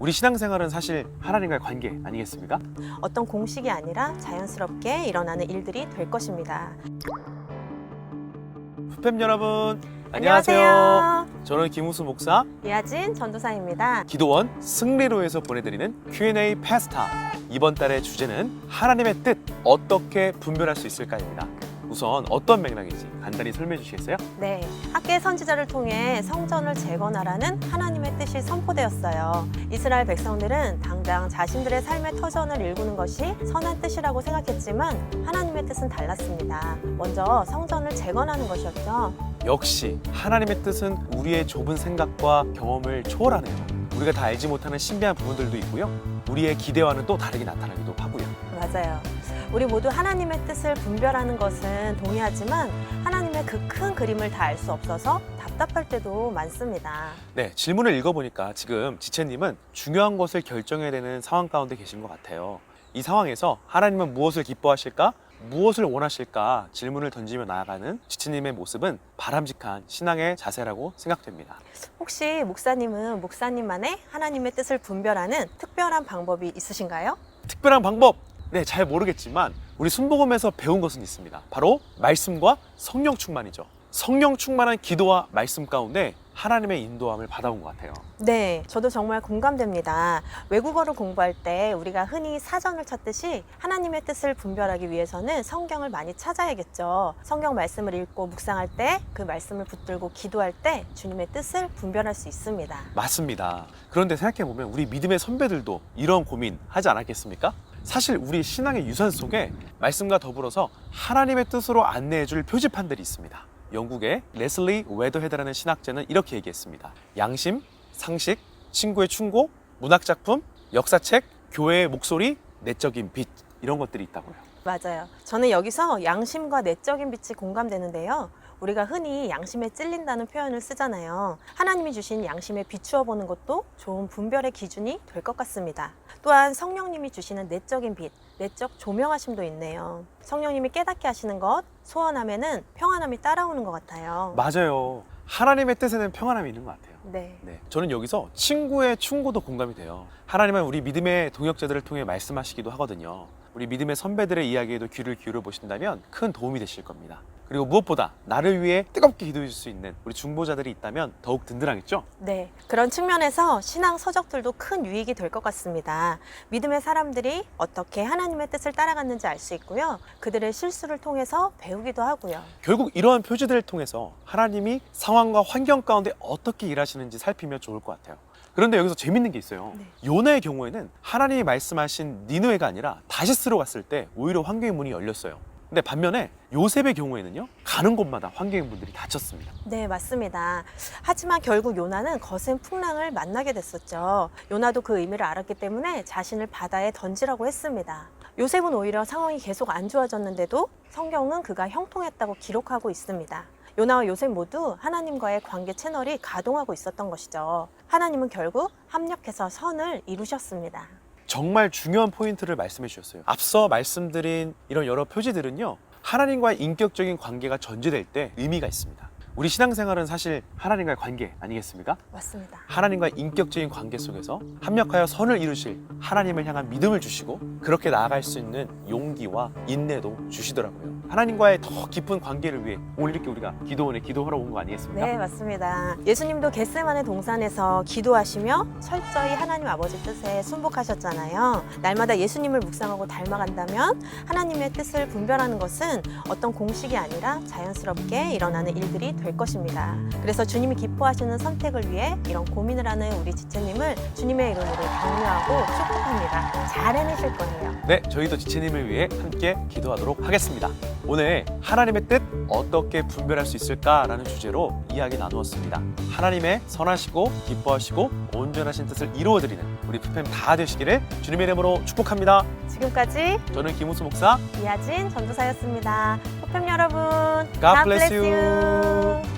우리 신앙생활은 사실 하나님과의 관계 아니겠습니까? 어떤 공식이 아니라 자연스럽게 일어나는 일들이 될 것입니다. 푸팸 여러분, 안녕하세요. 저는 김우수 목사, 이하진 전도사입니다. 기도원 승리로에서 보내드리는 Q&A 패스타. 이번 달의 주제는 하나님의 뜻 어떻게 분별할 수 있을까입니다. 우선 어떤 맥락인지 간단히 설명해 주시겠어요? 네, 학계 선지자를 통해 성전을 재건하라는 하나님의 뜻이 선포되었어요. 이스라엘 백성들은 당장 자신들의 삶의 터전을 일구는 것이 선한 뜻이라고 생각했지만 하나님의 뜻은 달랐습니다. 먼저 성전을 재건하는 것이었죠. 역시 하나님의 뜻은 우리의 좁은 생각과 경험을 초월하네요. 우리가 다 알지 못하는 신비한 부분들도 있고요. 우리의 기대와는 또 다르게 나타나기도 하고요. 맞아요. 우리 모두 하나님의 뜻을 분별하는 것은 동의하지만 하나님의 그 큰 그림을 다 알 수 없어서 답답할 때도 많습니다. 네, 질문을 읽어보니까 지금 지채님은 중요한 것을 결정해야 되는 상황 가운데 계신 것 같아요. 이 상황에서 하나님은 무엇을 기뻐하실까? 무엇을 원하실까? 질문을 던지며 나아가는 지채님의 모습은 바람직한 신앙의 자세라고 생각됩니다. 혹시 목사님은 목사님만의 하나님의 뜻을 분별하는 특별한 방법이 있으신가요? 특별한 방법! 네, 잘 모르겠지만 우리 순복음에서 배운 것은 있습니다. 바로 말씀과 성령 충만이죠. 성령 충만한 기도와 말씀 가운데 하나님의 인도함을 받아온 것 같아요. 네, 저도 정말 공감됩니다. 외국어를 공부할 때 우리가 흔히 사전을 찾듯이 하나님의 뜻을 분별하기 위해서는 성경을 많이 찾아야겠죠. 성경 말씀을 읽고 묵상할 때 그 말씀을 붙들고 기도할 때 주님의 뜻을 분별할 수 있습니다. 맞습니다. 그런데 생각해보면 우리 믿음의 선배들도 이런 고민 하지 않았겠습니까? 사실 우리 신앙의 유산 속에 말씀과 더불어서 하나님의 뜻으로 안내해줄 표지판들이 있습니다. 영국의 레슬리 웨더헤드라는 신학자는 이렇게 얘기했습니다. 양심, 상식, 친구의 충고, 문학작품, 역사책, 교회의 목소리, 내적인 빛, 이런 것들이 있다고요. 맞아요. 저는 여기서 양심과 내적인 빛이 공감되는데요. 우리가 흔히 양심에 찔린다는 표현을 쓰잖아요. 하나님이 주신 양심에 비추어 보는 것도 좋은 분별의 기준이 될 것 같습니다. 또한 성령님이 주시는 내적인 빛, 내적 조명하심도 있네요. 성령님이 깨닫게 하시는 것, 소원하면은 평안함이 따라오는 것 같아요. 맞아요. 하나님의 뜻에는 평안함이 있는 것 같아요. 네. 저는 여기서 친구의 충고도 공감이 돼요. 하나님은 우리 믿음의 동역자들을 통해 말씀하시기도 하거든요. 우리 믿음의 선배들의 이야기에도 귀를 기울여 보신다면 큰 도움이 되실 겁니다. 그리고 무엇보다 나를 위해 뜨겁게 기도해 줄 수 있는 우리 중보자들이 있다면 더욱 든든하겠죠? 네, 그런 측면에서 신앙 서적들도 큰 유익이 될 것 같습니다. 믿음의 사람들이 어떻게 하나님의 뜻을 따라갔는지 알 수 있고요. 그들의 실수를 통해서 배우기도 하고요. 결국 이러한 표지들을 통해서 하나님이 상황과 환경 가운데 어떻게 일하시는지 살피면 좋을 것 같아요. 그런데 여기서 재밌는 게 있어요. 네. 요나의 경우에는 하나님이 말씀하신 니느웨가 아니라 다시스로 갔을 때 오히려 환경의 문이 열렸어요. 근데 반면에 요셉의 경우에는요, 가는 곳마다 환경의 문들이 닫혔습니다. 네, 맞습니다. 하지만 결국 요나는 거센 풍랑을 만나게 됐었죠. 요나도 그 의미를 알았기 때문에 자신을 바다에 던지라고 했습니다. 요셉은 오히려 상황이 계속 안 좋아졌는데도 성경은 그가 형통했다고 기록하고 있습니다. 요나와 요셉 모두 하나님과의 관계 채널이 가동하고 있었던 것이죠. 하나님은 결국 합력해서 선을 이루셨습니다. 정말 중요한 포인트를 말씀해 주셨어요. 앞서 말씀드린 이런 여러 표지들은요, 하나님과의 인격적인 관계가 전제될 때 의미가 있습니다. 우리 신앙생활은 사실 하나님과의 관계 아니겠습니까? 맞습니다. 하나님과의 인격적인 관계 속에서 합력하여 선을 이루실 하나님을 향한 믿음을 주시고 그렇게 나아갈 수 있는 용기와 인내도 주시더라고요. 하나님과의 더 깊은 관계를 위해 오늘 이렇게 우리가 기도원에 기도하러 온 거 아니겠습니까? 네, 맞습니다. 예수님도 겟세마네 동산에서 기도하시며 철저히 하나님 아버지 뜻에 순복하셨잖아요. 날마다 예수님을 묵상하고 닮아간다면 하나님의 뜻을 분별하는 것은 어떤 공식이 아니라 자연스럽게 일어나는 일들이 될 것입니다. 그래서 주님이 기뻐하시는 선택을 위해 이런 고민을 하는 우리 지체님을 주님의 이름으로 격려하고 축복합니다. 잘 해내실 거예요. 네, 저희도 지체님을 위해 함께 기도하도록 하겠습니다. 오늘 하나님의 뜻 어떻게 분별할 수 있을까라는 주제로 이야기 나누었습니다. 하나님의 선하시고 기뻐하시고 온전하신 뜻을 이루어드리는 우리 푸팸 다 되시기를 주님의 이름으로 축복합니다. 지금까지 저는 김우수 목사. 이하진 전도사였습니다. 푸팸 여러분, God bless you.